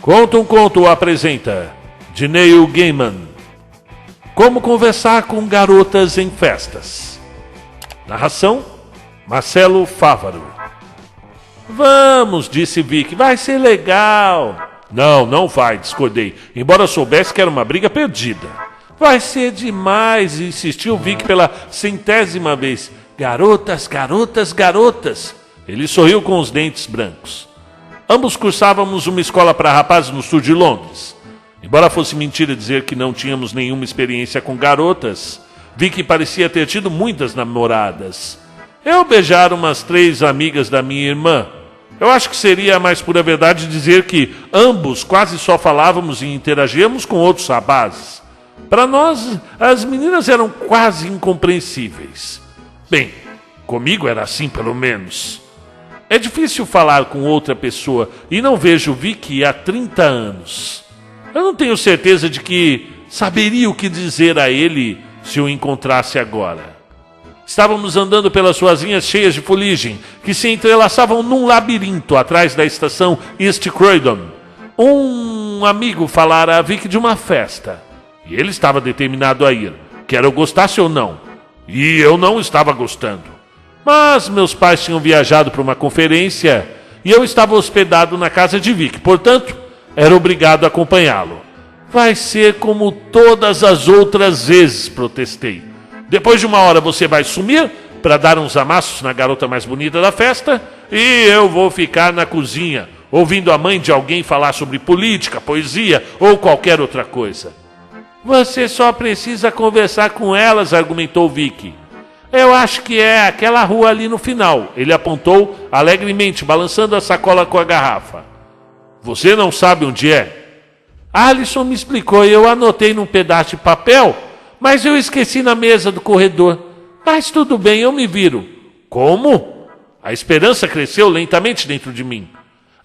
Conta um Conto apresenta de Neil Gaiman. Como conversar com garotas em festas. Narração, Marcelo Fávaro. Vamos, disse Vic, vai ser legal. Não vai, discordei, embora soubesse que era uma briga perdida. Vai ser demais, insistiu Vic pela 100ª vez. Garotas, garotas, garotas. Ele sorriu com os dentes brancos. Ambos cursávamos uma escola para rapazes no sul de Londres. Embora fosse mentira dizer que não tínhamos nenhuma experiência com garotas, Vic parecia ter tido muitas namoradas. Eu beijara umas 3 amigas da minha irmã. Eu acho que seria a mais pura verdade dizer que ambos quase só falávamos e interagíamos com outros rapazes. Para nós, as meninas eram quase incompreensíveis. Bem, comigo era assim pelo menos. É difícil falar com outra pessoa e não vejo Vic há 30 anos. Eu não tenho certeza de que saberia o que dizer a ele se o encontrasse agora. Estávamos andando pelas ruazinhas cheias de fuligem, que se entrelaçavam num labirinto atrás da estação East Croydon. Um amigo falara a Vic de uma festa, e ele estava determinado a ir, quer eu gostasse ou não. E eu não estava gostando. Mas meus pais tinham viajado para uma conferência e eu estava hospedado na casa de Vic, portanto, era obrigado a acompanhá-lo. Vai ser como todas as outras vezes, protestei. Depois de uma hora você vai sumir para dar uns amassos na garota mais bonita da festa e eu vou ficar na cozinha, ouvindo a mãe de alguém falar sobre política, poesia ou qualquer outra coisa. Você só precisa conversar com elas, argumentou Vic. Eu acho que é aquela rua ali no final. Ele apontou alegremente, balançando a sacola com a garrafa. Você não sabe onde é? Alison me explicou e eu anotei num pedaço de papel, mas eu esqueci na mesa do corredor. Mas tudo bem, eu me viro. Como? A esperança cresceu lentamente dentro de mim.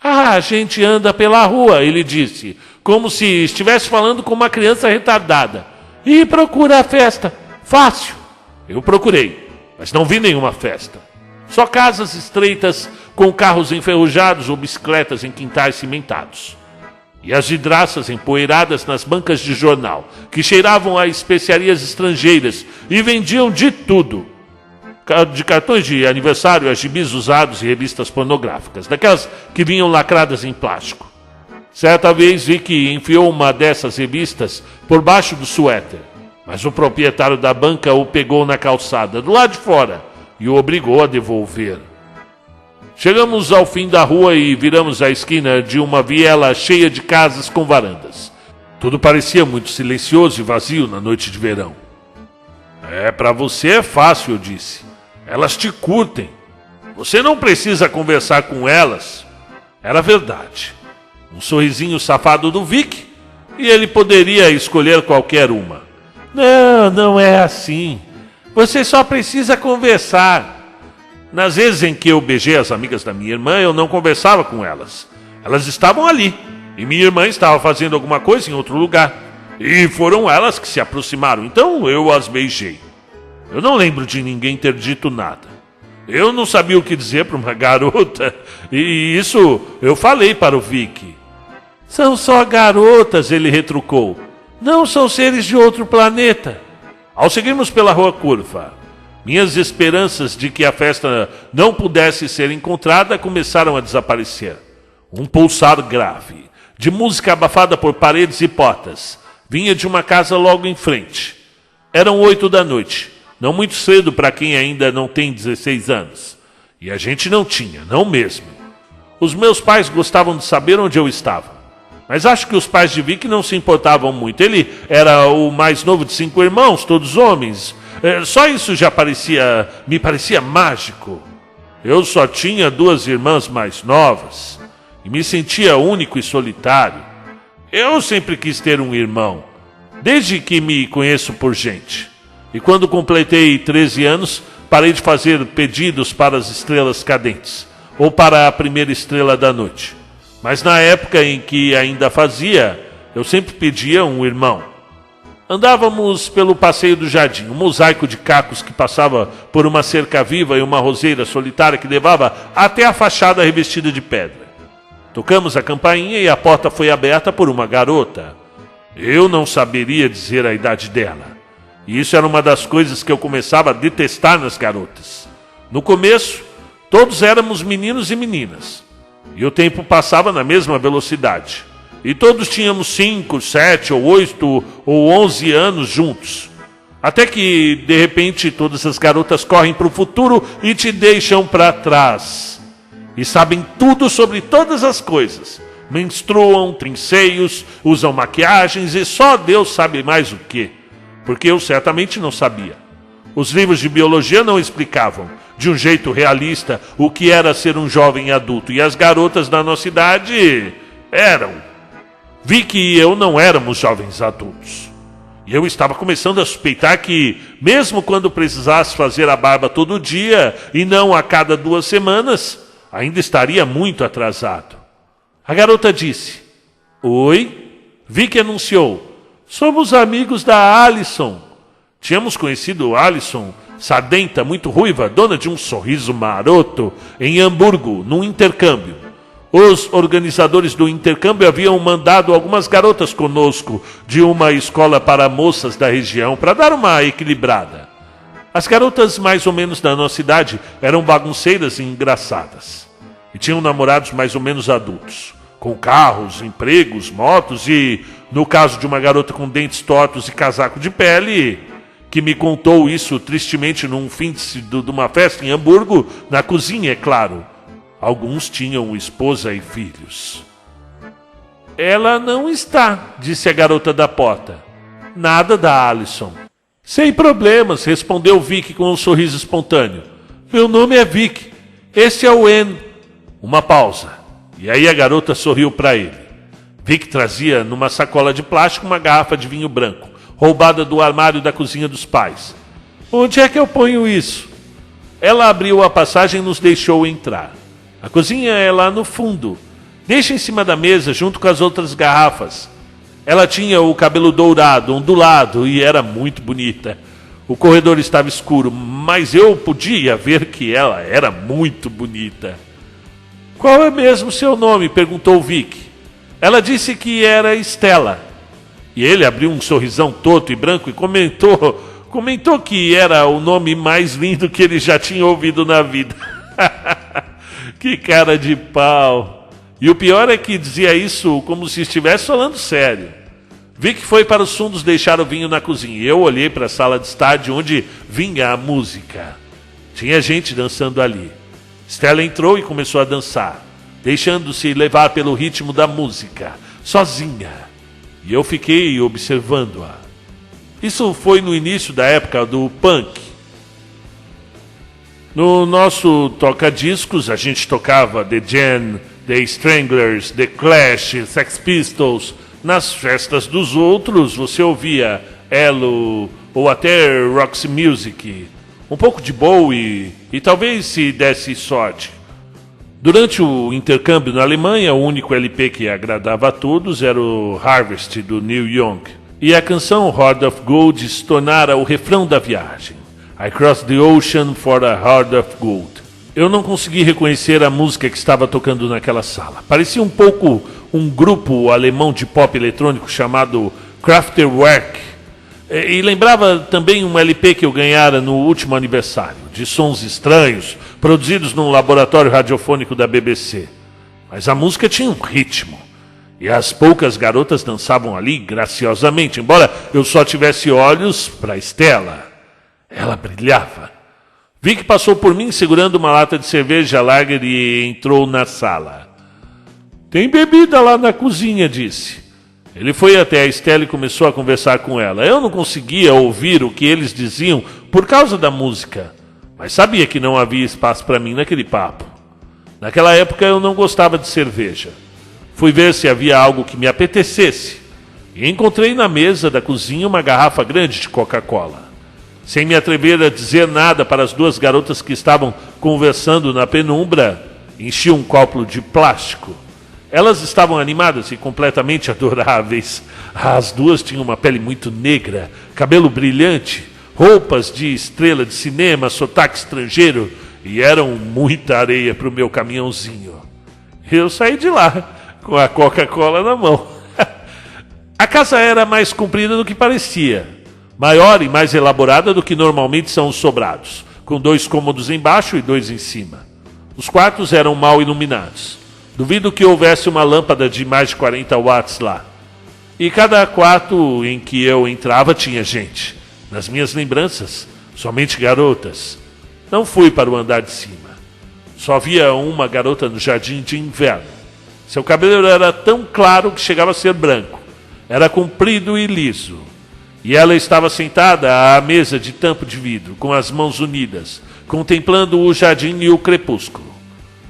A gente anda pela rua, ele disse, como se estivesse falando com uma criança retardada. E procura a festa. Fácil. Eu procurei, mas não vi nenhuma festa. Só casas estreitas com carros enferrujados ou bicicletas em quintais cimentados. E as vidraças empoeiradas nas bancas de jornal, que cheiravam a especiarias estrangeiras e vendiam de tudo. De cartões de aniversário a gibis usados e revistas pornográficas, daquelas que vinham lacradas em plástico. Certa vez vi que enfiou uma dessas revistas por baixo do suéter. Mas o proprietário da banca o pegou na calçada, do lado de fora, e o obrigou a devolver. Chegamos ao fim da rua e viramos a esquina de uma viela cheia de casas com varandas. Tudo parecia muito silencioso e vazio na noite de verão. Para você é fácil, eu disse. Elas te curtem. Você não precisa conversar com elas. Era verdade. Um sorrisinho safado do Vic, e ele poderia escolher qualquer uma. Não é assim. Você só precisa conversar. Nas vezes em que eu beijei as amigas da minha irmã, eu não conversava com elas. Elas estavam ali, e minha irmã estava fazendo alguma coisa em outro lugar. E foram elas que se aproximaram, então eu as beijei. Eu não lembro de ninguém ter dito nada. Eu não sabia o que dizer para uma garota, e isso eu falei para o Vic. São só garotas, ele retrucou. Não são seres de outro planeta. Ao seguirmos pela rua curva, minhas esperanças de que a festa não pudesse ser encontrada começaram a desaparecer. Um pulsar grave, de música abafada por paredes e portas, vinha de uma casa logo em frente. Eram 8 da noite, não muito cedo para quem ainda não tem 16 anos. E a gente não tinha, não mesmo. Os meus pais gostavam de saber onde eu estava. Mas acho que os pais de Vic não se importavam muito. Ele era o mais novo de 5 irmãos, todos homens. Só isso já me parecia mágico. Eu só tinha 2 irmãs mais novas e me sentia único e solitário. Eu sempre quis ter um irmão, desde que me conheço por gente. E quando completei 13 anos, parei de fazer pedidos para as estrelas cadentes, ou para a primeira estrela da noite. Mas na época em que ainda fazia, eu sempre pedia um irmão. Andávamos pelo passeio do jardim, um mosaico de cacos que passava por uma cerca viva e uma roseira solitária que levava até a fachada revestida de pedra. Tocamos a campainha e a porta foi aberta por uma garota. Eu não saberia dizer a idade dela. E isso era uma das coisas que eu começava a detestar nas garotas. No começo, todos éramos meninos e meninas. E o tempo passava na mesma velocidade. E todos tínhamos 5, 7, ou 8 ou 11 anos juntos. Até que, de repente, todas as garotas correm para o futuro e te deixam para trás. E sabem tudo sobre todas as coisas. Menstruam, têm seios, usam maquiagens e só Deus sabe mais o que. Porque eu certamente não sabia. Os livros de biologia não explicavam, de um jeito realista, o que era ser um jovem adulto. E as garotas da nossa idade eram. Vicky e eu não éramos jovens adultos. E eu estava começando a suspeitar que, mesmo quando precisasse fazer a barba todo dia, e não a cada 2 semanas, ainda estaria muito atrasado. A garota disse: Oi? Vicky anunciou: Somos amigos da Alison. Tínhamos conhecido Alison, sadenta, muito ruiva, dona de um sorriso maroto, em Hamburgo, num intercâmbio. Os organizadores do intercâmbio haviam mandado algumas garotas conosco de uma escola para moças da região para dar uma equilibrada. As garotas mais ou menos da nossa idade eram bagunceiras e engraçadas. E tinham namorados mais ou menos adultos, com carros, empregos, motos e, no caso de uma garota com dentes tortos e casaco de pele, que me contou isso tristemente num fim de uma festa em Hamburgo, na cozinha, é claro. Alguns tinham esposa e filhos. Ela não está, disse a garota da porta. Nada da Alison. Sem problemas, respondeu Vicky com um sorriso espontâneo. Meu nome é Vicky. Este é o N. Uma pausa. E aí a garota sorriu para ele. Vicky trazia numa sacola de plástico uma garrafa de vinho branco, roubada do armário da cozinha dos pais. Onde é que eu ponho isso? Ela abriu a passagem e nos deixou entrar. A cozinha é lá no fundo. Deixa em cima da mesa, junto com as outras garrafas. Ela tinha o cabelo dourado, ondulado, e era muito bonita. O corredor estava escuro, mas eu podia ver que ela era muito bonita. Qual é mesmo seu nome? Perguntou Vicky. Ela disse que era Estela. E ele abriu um sorrisão torto e branco e comentou que era o nome mais lindo que ele já tinha ouvido na vida. Que cara de pau. E o pior é que dizia isso como se estivesse falando sério. Vicky foi para os fundos deixar o vinho na cozinha. E eu olhei para a sala de estar de onde vinha a música. Tinha gente dançando ali. Stella entrou e começou a dançar, deixando-se levar pelo ritmo da música, sozinha. E eu fiquei observando-a. Isso foi no início da época do punk. No nosso toca-discos, a gente tocava The Jam, The Stranglers, The Clash, Sex Pistols. Nas festas dos outros, você ouvia Elo ou até Roxy Music, um pouco de Bowie e talvez se desse sorte. Durante o intercâmbio na Alemanha, o único LP que agradava a todos era o Harvest, do Neil Young. E a canção Heart of Gold se tornara o refrão da viagem. I crossed the ocean for a heart of gold. Eu não consegui reconhecer a música que estava tocando naquela sala. Parecia um pouco um grupo alemão de pop eletrônico chamado Kraftwerk. E lembrava também um LP que eu ganhara no último aniversário, de sons estranhos, produzidos num laboratório radiofônico da BBC. Mas a música tinha um ritmo. E as poucas garotas dançavam ali graciosamente, embora eu só tivesse olhos para Stella. Ela brilhava. Vicky passou por mim segurando uma lata de cerveja lager e entrou na sala. Tem bebida lá na cozinha, disse. Ele foi até a Stella e começou a conversar com ela. Eu não conseguia ouvir o que eles diziam por causa da música, mas sabia que não havia espaço para mim naquele papo. Naquela época eu não gostava de cerveja. Fui ver se havia algo que me apetecesse e encontrei na mesa da cozinha uma garrafa grande de Coca-Cola. Sem me atrever a dizer nada para as duas garotas que estavam conversando na penumbra, enchi um copo de plástico. Elas estavam animadas e completamente adoráveis. As duas tinham uma pele muito negra, cabelo brilhante, roupas de estrela de cinema, sotaque estrangeiro, e eram muita areia para o meu caminhãozinho. Eu saí de lá, com a Coca-Cola na mão. A casa era mais comprida do que parecia, maior e mais elaborada do que normalmente são os sobrados, com 2 cômodos embaixo e 2 em cima. Os quartos eram mal iluminados. Duvido que houvesse uma lâmpada de mais de 40 watts lá. E cada quarto em que eu entrava tinha gente. Nas minhas lembranças, somente garotas. Não fui para o andar de cima. Só via uma garota no jardim de inverno. Seu cabelo era tão claro que chegava a ser branco. Era comprido e liso. E ela estava sentada à mesa de tampo de vidro, com as mãos unidas, contemplando o jardim e o crepúsculo.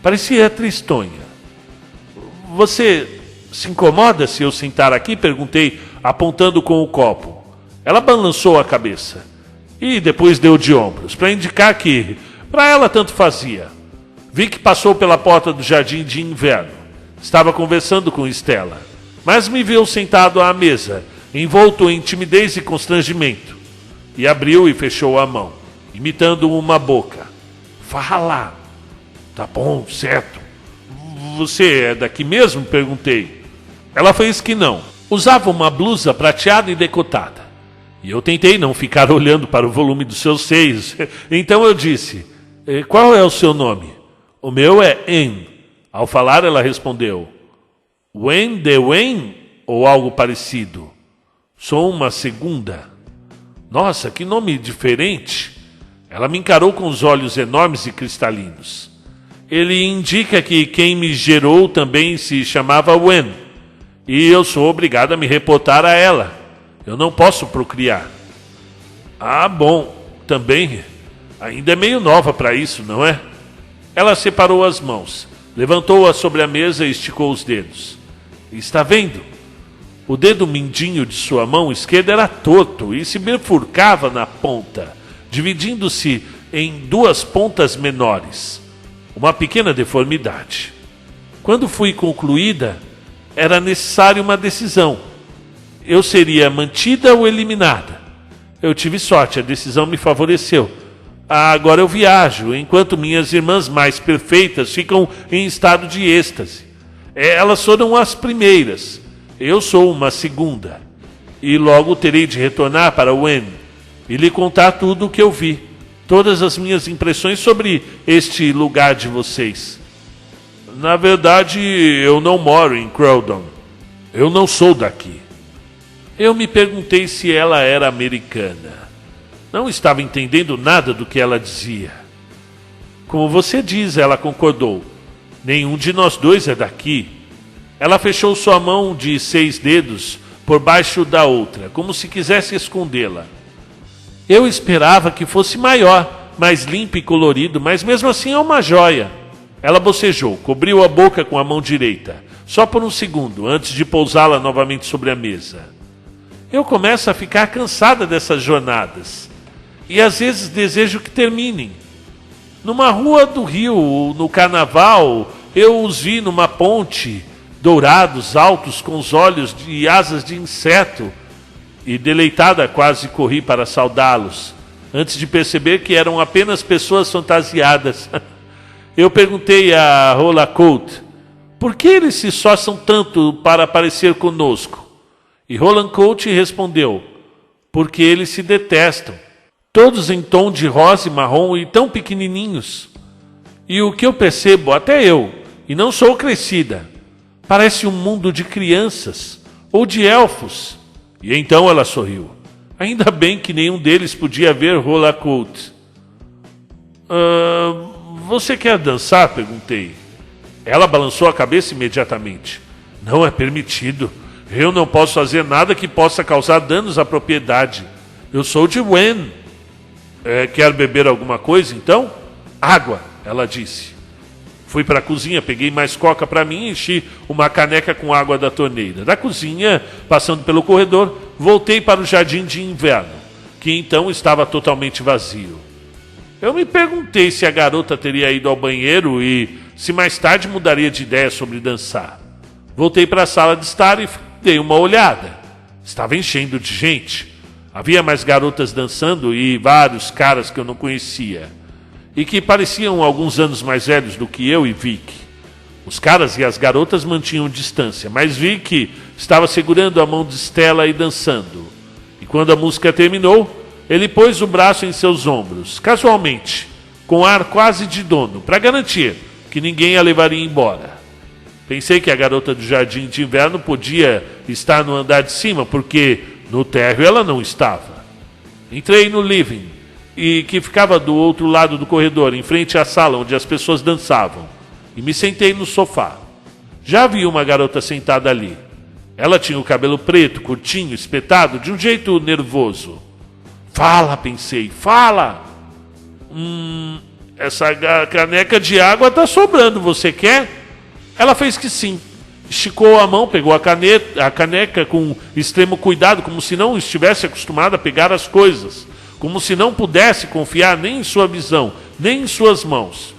Parecia tristonha. Você se incomoda se eu sentar aqui? Perguntei, apontando com o copo. Ela balançou a cabeça e depois deu de ombros, para indicar que, para ela, tanto fazia. Vi que passou pela porta do jardim de inverno. Estava conversando com Stella, mas me viu sentado à mesa, envolto em timidez e constrangimento. E abriu e fechou a mão, imitando uma boca. Fala! Tá bom, certo. Você é daqui mesmo? Perguntei. Ela fez que não. Usava uma blusa prateada e decotada. E eu tentei não ficar olhando para o volume dos seus seios. Então eu disse, qual é o seu nome? O meu é Anne. Ao falar, ela respondeu, Wen de Wen? Ou algo parecido. Sou uma segunda. Nossa, que nome diferente. Ela me encarou com os olhos enormes e cristalinos. Ele indica que quem me gerou também se chamava Wen. E eu sou obrigado a me reportar a ela. Eu não posso procriar. Ah, bom, também. Ainda é meio nova para isso, não é? Ela separou as mãos, levantou-as sobre a mesa e esticou os dedos. Está vendo? O dedo mindinho de sua mão esquerda era torto e se bifurcava na ponta, dividindo-se em 2 pontas menores. Uma pequena deformidade. Quando fui concluída, era necessária uma decisão. Eu seria mantida ou eliminada. Eu tive sorte, a decisão me favoreceu. Agora eu viajo, enquanto minhas irmãs mais perfeitas ficam em estado de êxtase. Elas foram as primeiras. Eu sou uma segunda. E logo terei de retornar para Wen e lhe contar tudo o que eu vi. Todas as minhas impressões sobre este lugar de vocês. Na verdade, eu não moro em Croydon. Eu não sou daqui. Eu me perguntei se ela era americana. Não estava entendendo nada do que ela dizia. Como você diz, ela concordou. Nenhum de nós dois é daqui. Ela fechou sua mão de 6 dedos por baixo da outra, como se quisesse escondê-la. Eu esperava que fosse maior, mais limpo e colorido, mas mesmo assim é uma joia. Ela bocejou, cobriu a boca com a mão direita, só por um segundo, antes de pousá-la novamente sobre a mesa. Eu começo a ficar cansada dessas jornadas, e às vezes desejo que terminem. Numa rua do Rio, no carnaval, eu os vi numa ponte, dourados, altos, com os olhos e asas de inseto, e deleitada quase corri para saudá-los, antes de perceber que eram apenas pessoas fantasiadas. Eu perguntei a Roland-Colt, por que eles se esforçam tanto para aparecer conosco? E Roland-Colt respondeu, porque eles se detestam, todos em tom de rosa e marrom e tão pequenininhos. E o que eu percebo, até eu, e não sou crescida, parece um mundo de crianças, ou de elfos. E então ela sorriu. Ainda bem que nenhum deles podia ver Roland-Colt. Você quer dançar? Perguntei. Ela balançou a cabeça imediatamente. Não é permitido. Eu não posso fazer nada que possa causar danos à propriedade. Eu sou de Wen. Quer beber alguma coisa, então? Água, ela disse. Fui para a cozinha, peguei mais coca para mim e enchi uma caneca com água da torneira. Da cozinha, passando pelo corredor, voltei para o jardim de inverno, que então estava totalmente vazio. Eu me perguntei se a garota teria ido ao banheiro e se mais tarde mudaria de ideia sobre dançar. Voltei para a sala de estar e dei uma olhada. Estava enchendo de gente. Havia mais garotas dançando e vários caras que eu não conhecia, e que pareciam alguns anos mais velhos do que eu e Vic. Os caras e as garotas mantinham distância, mas Vic estava segurando a mão de Stella e dançando. E quando a música terminou, ele pôs o braço em seus ombros, casualmente, com ar quase de dono, para garantir que ninguém a levaria embora. Pensei que a garota do jardim de inverno podia estar no andar de cima, porque no térreo ela não estava. Entrei no living, e que ficava do outro lado do corredor, em frente à sala onde as pessoas dançavam, e me sentei no sofá. Já vi uma garota sentada ali. Ela tinha o cabelo preto, curtinho, espetado, de um jeito nervoso. Fala, pensei, fala! Essa caneca de água tá sobrando, você quer? Ela fez que sim. Esticou a mão, pegou a caneca com extremo cuidado, como se não estivesse acostumada a pegar as coisas, como se não pudesse confiar nem em sua visão, nem em suas mãos.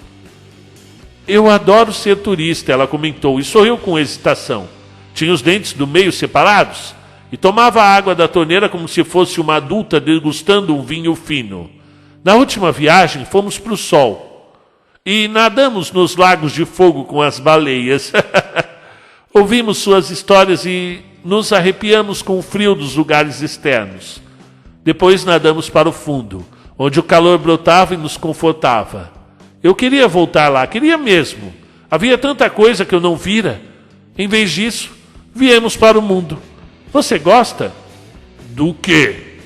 Eu adoro ser turista, ela comentou, e sorriu com hesitação. Tinha os dentes do meio separados e tomava a água da torneira como se fosse uma adulta degustando um vinho fino. Na última viagem, fomos para o sol e nadamos nos lagos de fogo com as baleias. Ouvimos suas histórias e nos arrepiamos com o frio dos lugares externos. Depois nadamos para o fundo, onde o calor brotava e nos confortava. Eu queria voltar lá, queria mesmo. Havia tanta coisa que eu não vira. Em vez disso, viemos para o mundo. Você gosta? Do quê?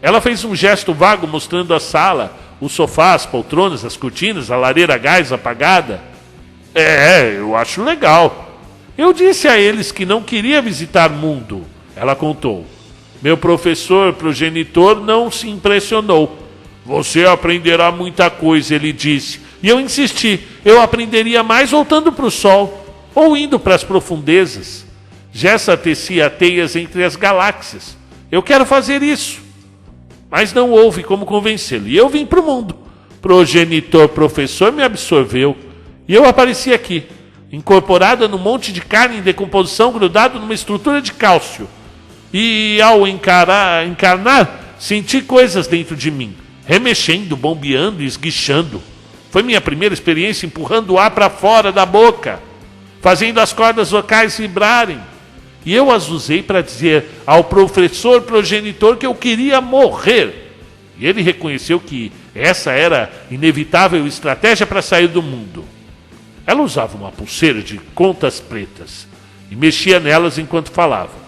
Ela fez um gesto vago mostrando a sala, o sofá, as poltronas, as cortinas, a lareira a gás apagada. Eu acho legal. Eu disse a eles que não queria visitar o mundo, ela contou. Meu professor progenitor não se impressionou. Você aprenderá muita coisa, ele disse. E eu insisti, eu aprenderia mais voltando para o sol, ou indo para as profundezas. Jessa tecia teias entre as galáxias. Eu quero fazer isso. Mas não houve como convencê-lo. E eu vim para o mundo. Progenitor professor me absorveu. E eu apareci aqui, incorporada num monte de carne em decomposição, grudado numa estrutura de cálcio. E ao encarnar, senti coisas dentro de mim, remexendo, bombeando e esguichando. Foi minha primeira experiência empurrando o ar para fora da boca, fazendo as cordas vocais vibrarem. E eu as usei para dizer ao professor progenitor que eu queria morrer. E ele reconheceu que essa era inevitável estratégia para sair do mundo. Ela usava uma pulseira de contas pretas e mexia nelas enquanto falava.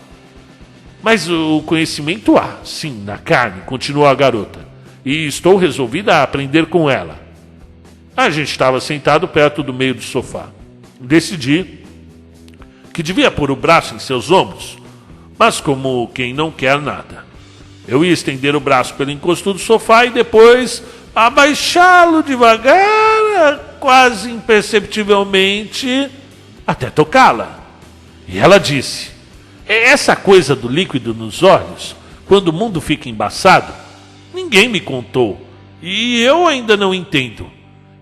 Mas o conhecimento há, sim, na carne, continuou a garota. E estou resolvida a aprender com ela. A gente estava sentado perto do meio do sofá. Decidi que devia pôr o braço em seus ombros, mas como quem não quer nada. Eu ia estender o braço pelo encosto do sofá e depois abaixá-lo devagar, quase imperceptivelmente, até tocá-la. E ela disse: essa coisa do líquido nos olhos, quando o mundo fica embaçado, ninguém me contou, e eu ainda não entendo.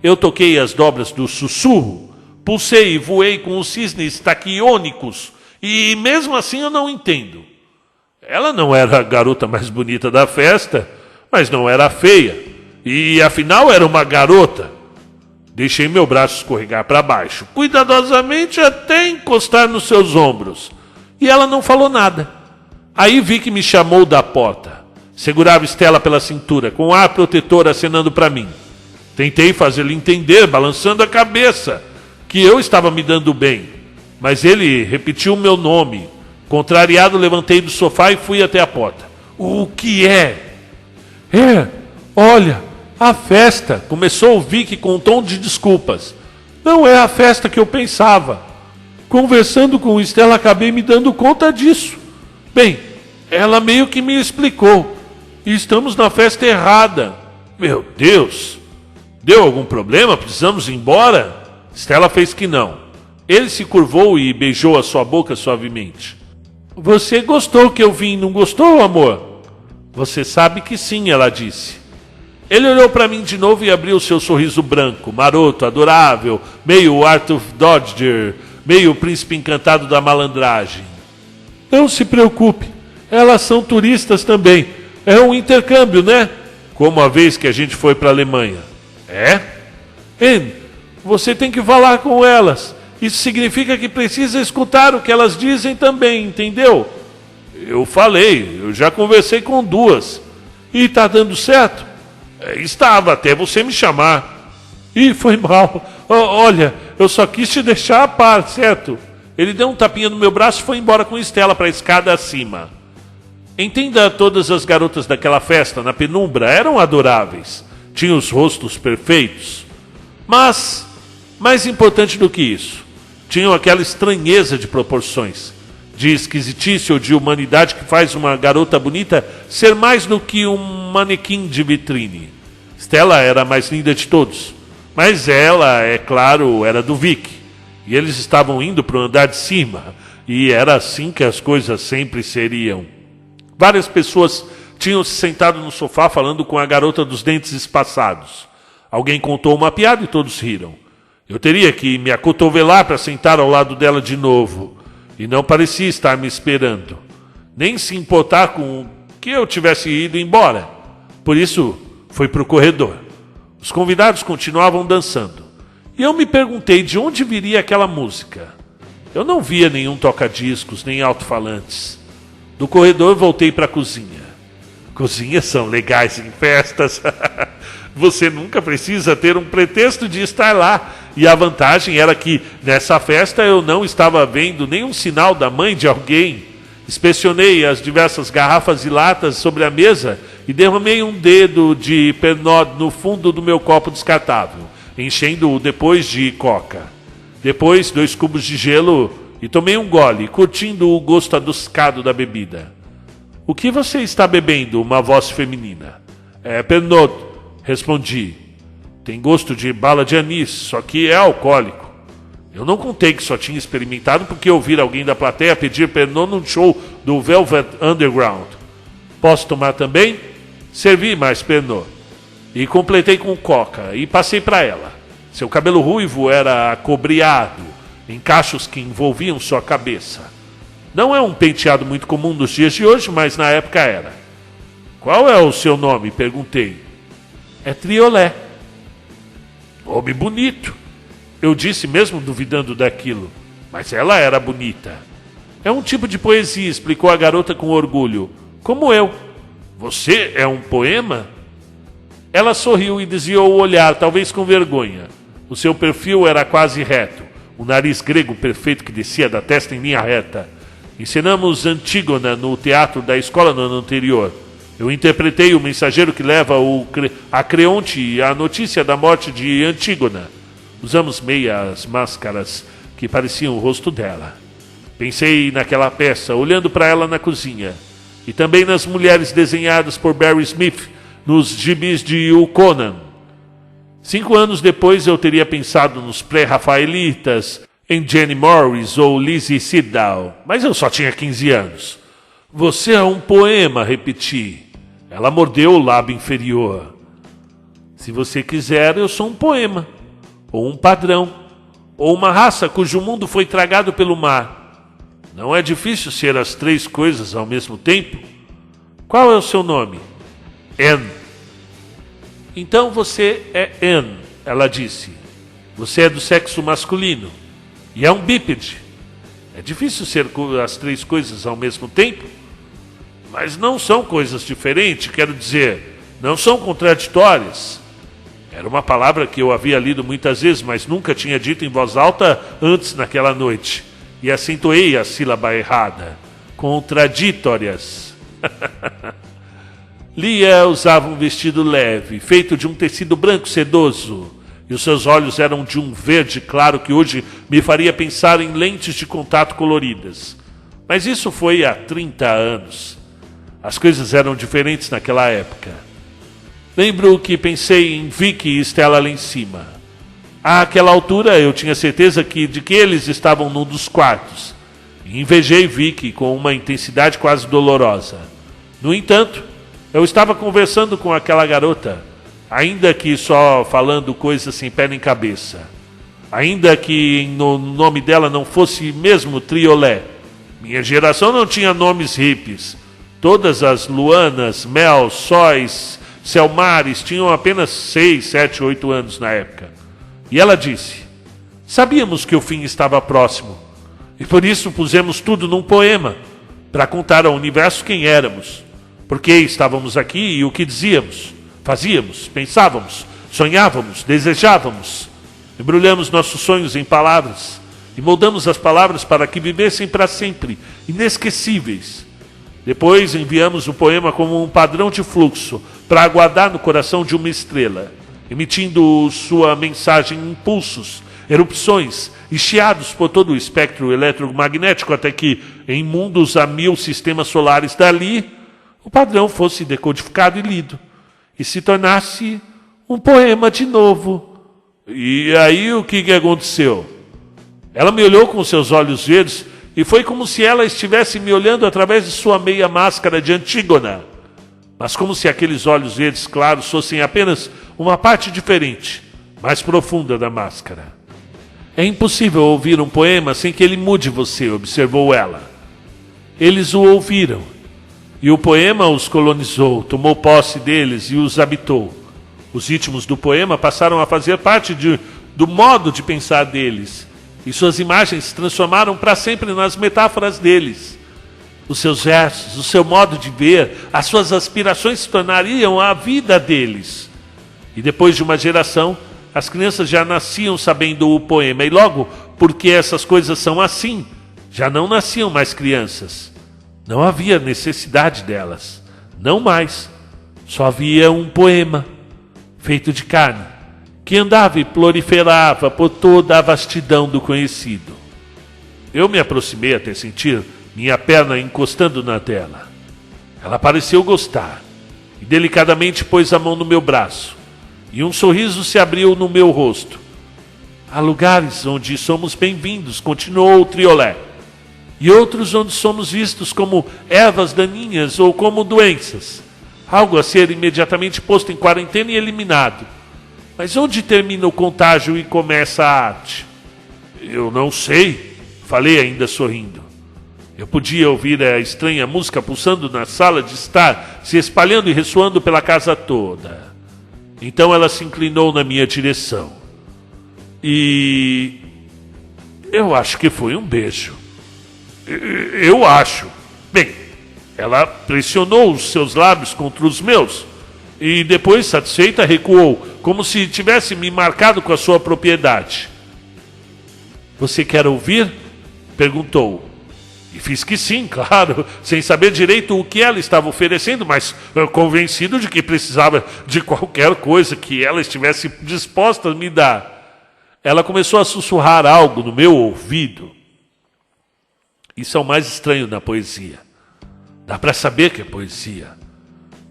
Eu toquei as dobras do sussurro, pulsei e voei com os cisnes taquiônicos, e mesmo assim eu não entendo. Ela não era a garota mais bonita da festa, mas não era feia, e afinal era uma garota. Deixei meu braço escorregar para baixo, cuidadosamente até encostar nos seus ombros, e ela não falou nada. Aí vi que me chamou da porta. Segurava Stella pela cintura, com ar protetor acenando para mim. Tentei fazê-lo entender, balançando a cabeça, que eu estava me dando bem, mas ele repetiu o meu nome. Contrariado, levantei do sofá e fui até a porta. O que é? Olha, a festa, começou o Vic com um tom de desculpas. Não é a festa que eu pensava. Conversando com Stella, acabei me dando conta disso. Bem, ela meio que me explicou. E estamos na festa errada. Meu Deus! Deu algum problema? Precisamos ir embora? Stella fez que não. Ele se curvou e beijou a sua boca suavemente. Você gostou que eu vim, não gostou, amor? Você sabe que sim, ela disse. Ele olhou para mim de novo e abriu seu sorriso branco, maroto, adorável, meio Arthur Dodger, meio príncipe encantado da malandragem. Não se preocupe, elas são turistas também. É um intercâmbio, né? Como a vez que a gente foi para a Alemanha. É? Anne, você tem que falar com elas. Isso significa que precisa escutar o que elas dizem também, entendeu? Eu falei, eu já conversei com 2. E tá dando certo? Estava, até você me chamar. Ih, foi mal. Olha, eu só quis te deixar a par, certo? Ele deu um tapinha no meu braço e foi embora com Estela para a escada acima. Entenda, todas as garotas daquela festa na penumbra eram adoráveis. Tinham os rostos perfeitos. Mas, mais importante do que isso, tinham aquela estranheza de proporções, de esquisitice ou de humanidade que faz uma garota bonita ser mais do que um manequim de vitrine. Stella era a mais linda de todos, mas ela, é claro, era do Vic. E eles estavam indo para o andar de cima, e era assim que as coisas sempre seriam. Várias pessoas tinham se sentado no sofá falando com a garota dos dentes espaçados. Alguém contou uma piada e todos riram. Eu teria que me acotovelar para sentar ao lado dela de novo, e não parecia estar me esperando, nem se importar com que eu tivesse ido embora. Por isso, fui para o corredor. Os convidados continuavam dançando, e eu me perguntei de onde viria aquela música. Eu não via nenhum toca-discos, nem alto-falantes. Do corredor voltei para a cozinha. Cozinhas são legais em festas. Você nunca precisa ter um pretexto de estar lá. E a vantagem era que, nessa festa, eu não estava vendo nenhum sinal da mãe de alguém. Inspecionei as diversas garrafas e latas sobre a mesa e derramei um dedo de Pernod no fundo do meu copo descartável, enchendo-o depois de coca. Depois, 2 cubos de gelo e tomei um gole, curtindo o gosto adocicado da bebida. O que você está bebendo? Uma voz feminina. É Pernod, respondi. Tem gosto de bala de anis, só que é alcoólico. Eu não contei que só tinha experimentado porque ouvi alguém da plateia pedir Pernod num show do Velvet Underground. Posso tomar também? Servi mais Pernod. E completei com coca e passei para ela. Seu cabelo ruivo era acobreado, em cachos que envolviam sua cabeça. Não é um penteado muito comum nos dias de hoje, mas na época era. Qual é o seu nome? Perguntei. É Triolé. Nome bonito. Eu disse mesmo duvidando daquilo. Mas ela era bonita. É um tipo de poesia, explicou a garota com orgulho. Como eu. Você é um poema? Ela sorriu e desviou o olhar, talvez com vergonha. O seu perfil era quase reto. O nariz grego perfeito que descia da testa em linha reta. Ensinamos Antígona no teatro da escola no ano anterior. Eu interpretei o mensageiro que leva a Creonte a notícia da morte de Antígona. Usamos meias máscaras que pareciam o rosto dela. Pensei naquela peça, olhando para ela na cozinha. E também nas mulheres desenhadas por Barry Smith nos gibis de O Conan. 5 anos depois eu teria pensado nos pré-rafaelitas, em Jenny Morris ou Lizzie Siddow, mas eu só tinha 15 anos. Você é um poema, repeti. Ela mordeu o lábio inferior. Se você quiser, eu sou um poema, ou um padrão, ou uma raça cujo mundo foi tragado pelo mar. Não é difícil ser as 3 coisas ao mesmo tempo? Qual é o seu nome? Anne. Então você é Anne, ela disse. Você é do sexo masculino. E é um bípede. É difícil ser as 3 coisas ao mesmo tempo? Mas não são coisas diferentes, quero dizer, não são contraditórias. Era uma palavra que eu havia lido muitas vezes, mas nunca tinha dito em voz alta antes naquela noite. E acentuei a sílaba errada. Contraditórias. Lia usava um vestido leve, feito de um tecido branco sedoso. E os seus olhos eram de um verde claro que hoje me faria pensar em lentes de contato coloridas. Mas isso foi há 30 anos. As coisas eram diferentes naquela época. Lembro que pensei em Vicky e Stella lá em cima. Àquela altura eu tinha certeza de que eles estavam num dos quartos. E invejei Vicky com uma intensidade quase dolorosa. No entanto, eu estava conversando com aquela garota, ainda que só falando coisas sem pé nem cabeça. Ainda que no nome dela não fosse mesmo Triolé. Minha geração não tinha nomes hippies. Todas as Luanas, Mel, Sóis, Selmares tinham apenas 6, 7, 8 anos na época. E ela disse, Sabíamos que o fim estava próximo, e por isso pusemos tudo num poema, para contar ao universo quem éramos, por que estávamos aqui e o que dizíamos, fazíamos, pensávamos, sonhávamos, desejávamos. Embrulhamos nossos sonhos em palavras e moldamos as palavras para que vivessem para sempre, inesquecíveis. Depois enviamos o poema como um padrão de fluxo para aguardar no coração de uma estrela, emitindo sua mensagem em impulsos, erupções e chiados por todo o espectro eletromagnético, até que, em mundos a 1000 sistemas solares dali, o padrão fosse decodificado e lido, e se tornasse um poema de novo. E aí o que aconteceu? Ela me olhou com seus olhos verdes, e foi como se ela estivesse me olhando através de sua meia máscara de Antígona, mas como se aqueles olhos verdes claros fossem apenas uma parte diferente, mais profunda da máscara. É impossível ouvir um poema sem que ele mude você, observou ela. Eles o ouviram, e o poema os colonizou, tomou posse deles e os habitou. Os ritmos do poema passaram a fazer parte do modo de pensar deles, e suas imagens se transformaram para sempre nas metáforas deles. Os seus versos, o seu modo de ver, as suas aspirações se tornariam a vida deles. E depois de uma geração, as crianças já nasciam sabendo o poema, e logo, porque essas coisas são assim, já não nasciam mais crianças. Não havia necessidade delas, não mais. Só havia um poema, feito de carne, que andava e proliferava por toda a vastidão do conhecido. Eu me aproximei até sentir minha perna encostando na dela. Ela pareceu gostar, e delicadamente pôs a mão no meu braço, e um sorriso se abriu no meu rosto. Há lugares onde somos bem-vindos, continuou o Triolet, e outros onde somos vistos como ervas daninhas ou como doenças, algo a ser imediatamente posto em quarentena e eliminado. Mas onde termina o contágio e começa a arte? Eu não sei, falei ainda sorrindo. Eu podia ouvir a estranha música pulsando na sala de estar, se espalhando e ressoando pela casa toda. Então ela se inclinou na minha direção. E eu acho que foi um beijo. Eu acho. Bem, ela pressionou os seus lábios contra os meus e depois, satisfeita, recuou, como se tivesse me marcado com a sua propriedade. Você quer ouvir? Perguntou. E fiz que sim, claro, sem saber direito o que ela estava oferecendo, mas convencido de que precisava de qualquer coisa que ela estivesse disposta a me dar. Ela começou a sussurrar algo no meu ouvido. Isso é o mais estranho na poesia. Dá para saber que é poesia,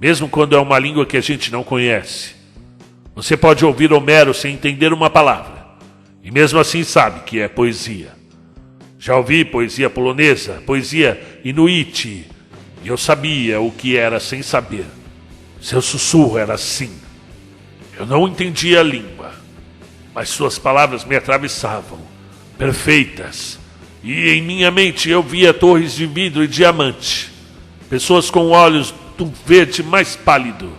mesmo quando é uma língua que a gente não conhece. Você pode ouvir Homero sem entender uma palavra, e mesmo assim sabe que é poesia. Já ouvi poesia polonesa, poesia inuit, e eu sabia o que era sem saber. Seu sussurro era assim. Eu não entendia a língua, mas suas palavras me atravessavam, perfeitas, e em minha mente eu via torres de vidro e diamante, pessoas com olhos do verde mais pálido,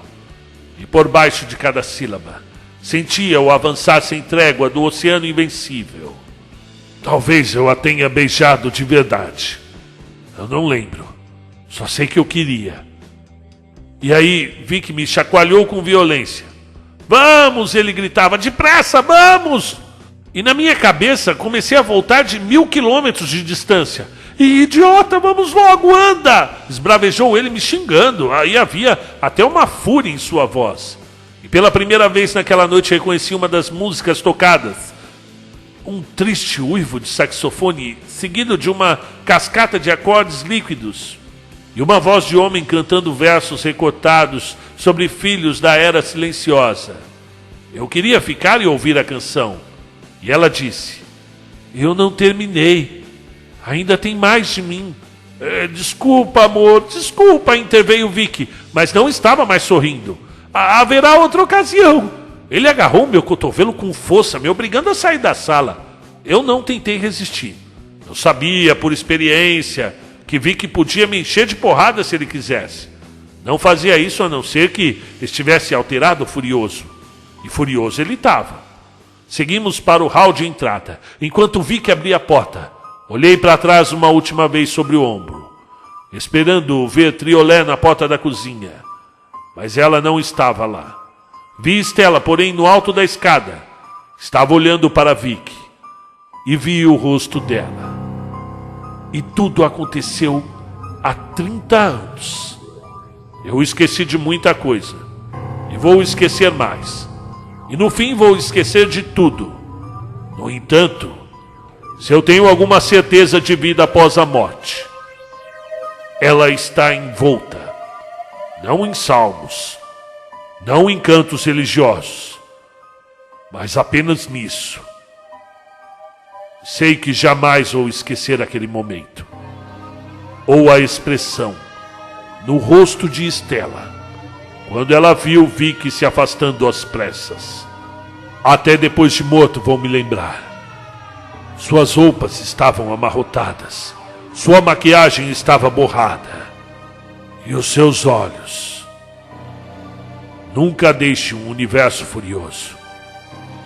e por baixo de cada sílaba sentia o avançar sem trégua do oceano invencível. Talvez eu a tenha beijado de verdade. Eu não lembro. Só sei que eu queria. E aí vi que me chacoalhou com violência. Vamos, ele gritava, depressa, vamos! E na minha cabeça comecei a voltar de 1000 quilômetros de distância. E idiota, vamos logo, anda! Esbravejou ele me xingando. Aí havia até uma fúria em sua voz. E pela primeira vez naquela noite reconheci uma das músicas tocadas. Um triste uivo de saxofone, seguido de uma cascata de acordes líquidos, e uma voz de homem cantando versos recortados sobre filhos da era silenciosa. Eu queria ficar e ouvir a canção, e ela disse, eu não terminei, ainda tem mais de mim. Desculpa, amor, desculpa, interveio Vicky, mas não estava mais sorrindo. Haverá outra ocasião. Ele agarrou meu cotovelo com força, me obrigando a sair da sala. Eu não tentei resistir. Eu sabia, por experiência, que vi que podia me encher de porrada se ele quisesse. Não fazia isso a não ser que estivesse alterado ou furioso. E furioso ele estava. Seguimos para o hall de entrada. Enquanto vi que abria a porta, olhei para trás uma última vez sobre o ombro, esperando ver Triolé na porta da cozinha. Mas ela não estava lá. Vi Stella, porém, no alto da escada. Estava olhando para Vic e vi o rosto dela. E tudo aconteceu há 30 anos. Eu esqueci de muita coisa e vou esquecer mais. E no fim vou esquecer de tudo. No entanto, se eu tenho alguma certeza de vida após a morte, ela está envolta, não em salmos, não em cantos religiosos, mas apenas nisso. Sei que jamais vou esquecer aquele momento, ou a expressão no rosto de Stella, quando ela viu Vic se afastando às pressas. Até depois de morto vou me lembrar. Suas roupas estavam amarrotadas, sua maquiagem estava borrada, e os seus olhos. Nunca deixe um universo furioso.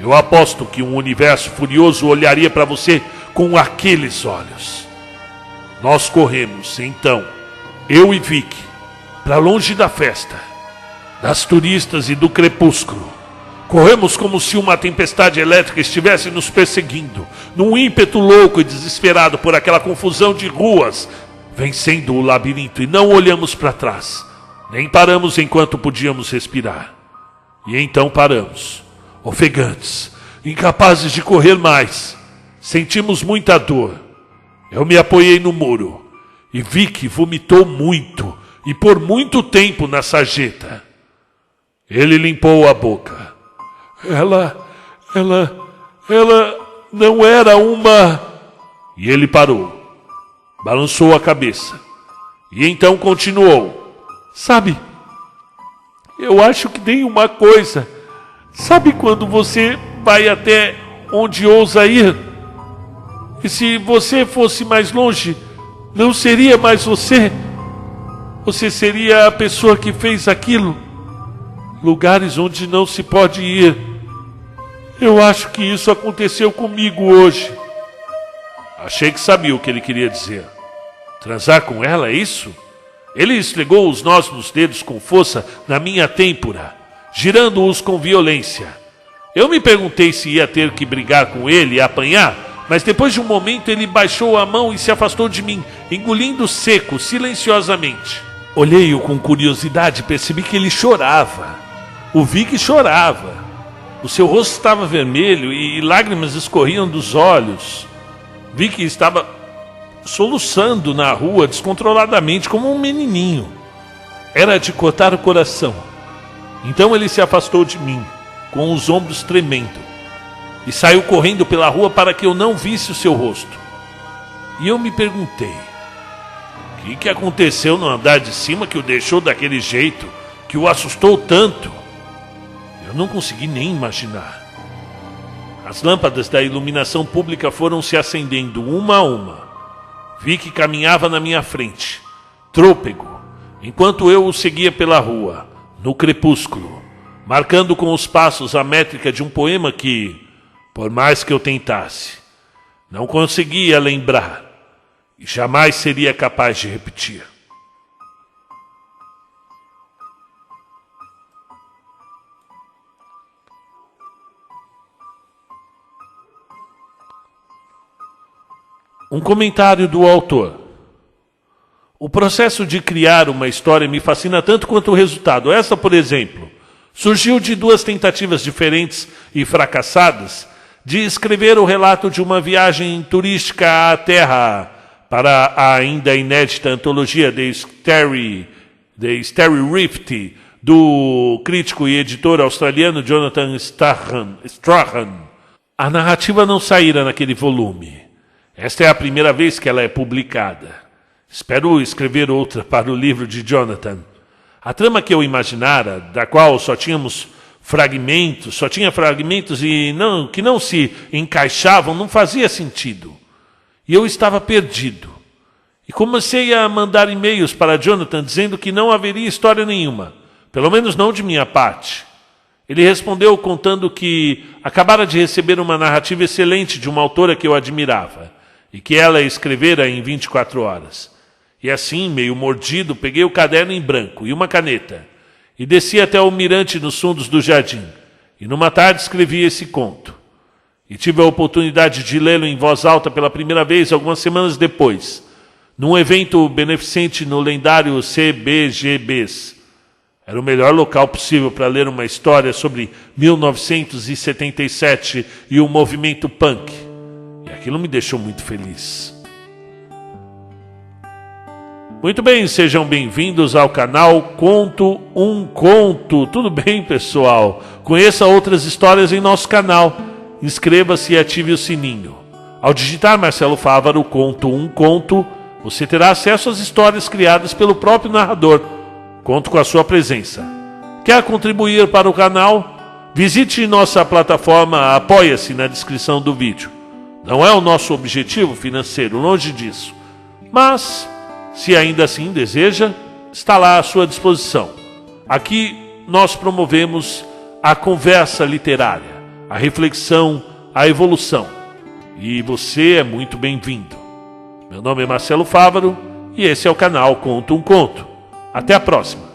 Eu aposto que um universo furioso olharia para você com aqueles olhos. Nós corremos, então, eu e Vic, para longe da festa, das turistas e do crepúsculo. Corremos como se uma tempestade elétrica estivesse nos perseguindo, num ímpeto louco e desesperado por aquela confusão de ruas, vencendo o labirinto, e não olhamos para trás, nem paramos enquanto podíamos respirar. E então paramos, ofegantes, incapazes de correr mais. Sentimos muita dor. Eu me apoiei no muro e vi que vomitou muito e por muito tempo na sarjeta. Ele limpou a boca. Ela não era uma... E ele parou, balançou a cabeça e então continuou. Sabe, eu acho que tem uma coisa. Sabe quando você vai até onde ousa ir? E se você fosse mais longe, não seria mais você? Você seria a pessoa que fez aquilo. Lugares onde não se pode ir. Eu acho que isso aconteceu comigo hoje. Achei que sabia o que ele queria dizer. Transar com ela, é isso? Ele esfregou os nós nos dedos com força na minha têmpora, girando-os com violência. Eu me perguntei se ia ter que brigar com ele e apanhar, mas depois de um momento ele baixou a mão e se afastou de mim, engolindo seco, silenciosamente. Olhei-o com curiosidade e percebi que ele chorava. O Vic chorava. O seu rosto estava vermelho e lágrimas escorriam dos olhos. Vic estava soluçando na rua descontroladamente como um menininho. Era de cortar o coração. Então ele se afastou de mim, com os ombros tremendo, e saiu correndo pela rua para que eu não visse o seu rosto. E eu me perguntei, o que aconteceu no andar de cima que o deixou daquele jeito, que o assustou tanto? Eu não consegui nem imaginar. As lâmpadas da iluminação pública foram se acendendo uma a uma. Vi que caminhava na minha frente, trôpego, enquanto eu o seguia pela rua, no crepúsculo, marcando com os passos a métrica de um poema que, por mais que eu tentasse, não conseguia lembrar e jamais seria capaz de repetir. Um comentário do autor. O processo de criar uma história me fascina tanto quanto o resultado. Essa, por exemplo, surgiu de duas tentativas diferentes e fracassadas de escrever o relato de uma viagem turística à Terra para a ainda inédita antologia The Starry Rift, do crítico e editor australiano Jonathan Strahan. A narrativa não saíra naquele volume. Esta é a primeira vez que ela é publicada. Espero escrever outra para o livro de Jonathan. A trama que eu imaginara, da qual só tinha fragmentos e que não se encaixavam, não fazia sentido. E eu estava perdido. E comecei a mandar e-mails para Jonathan dizendo que não haveria história nenhuma, pelo menos não de minha parte. Ele respondeu contando que acabara de receber uma narrativa excelente de uma autora que eu admirava e que ela escrevera em 24 horas. E assim, meio mordido, peguei o caderno em branco e uma caneta e desci até o mirante nos fundos do jardim. E numa tarde escrevi esse conto. E tive a oportunidade de lê-lo em voz alta pela primeira vez algumas semanas depois, num evento beneficente no lendário CBGBs. Era o melhor local possível para ler uma história sobre 1977 e o movimento punk. E aquilo me deixou muito feliz. Muito bem, sejam bem-vindos ao canal Conto um Conto. Tudo bem, pessoal? Conheça outras histórias em nosso canal. Inscreva-se e ative o sininho. Ao digitar Marcelo Fávaro Conto um Conto, você terá acesso às histórias criadas pelo próprio narrador. Conto com a sua presença. Quer contribuir para o canal? Visite nossa plataforma Apoia-se na descrição do vídeo. Não é o nosso objetivo financeiro, longe disso. Mas, se ainda assim deseja, está lá à sua disposição. Aqui nós promovemos a conversa literária, a reflexão, a evolução. E você é muito bem-vindo. Meu nome é Marcelo Fávaro e esse é o canal Conto um Conto. Até a próxima.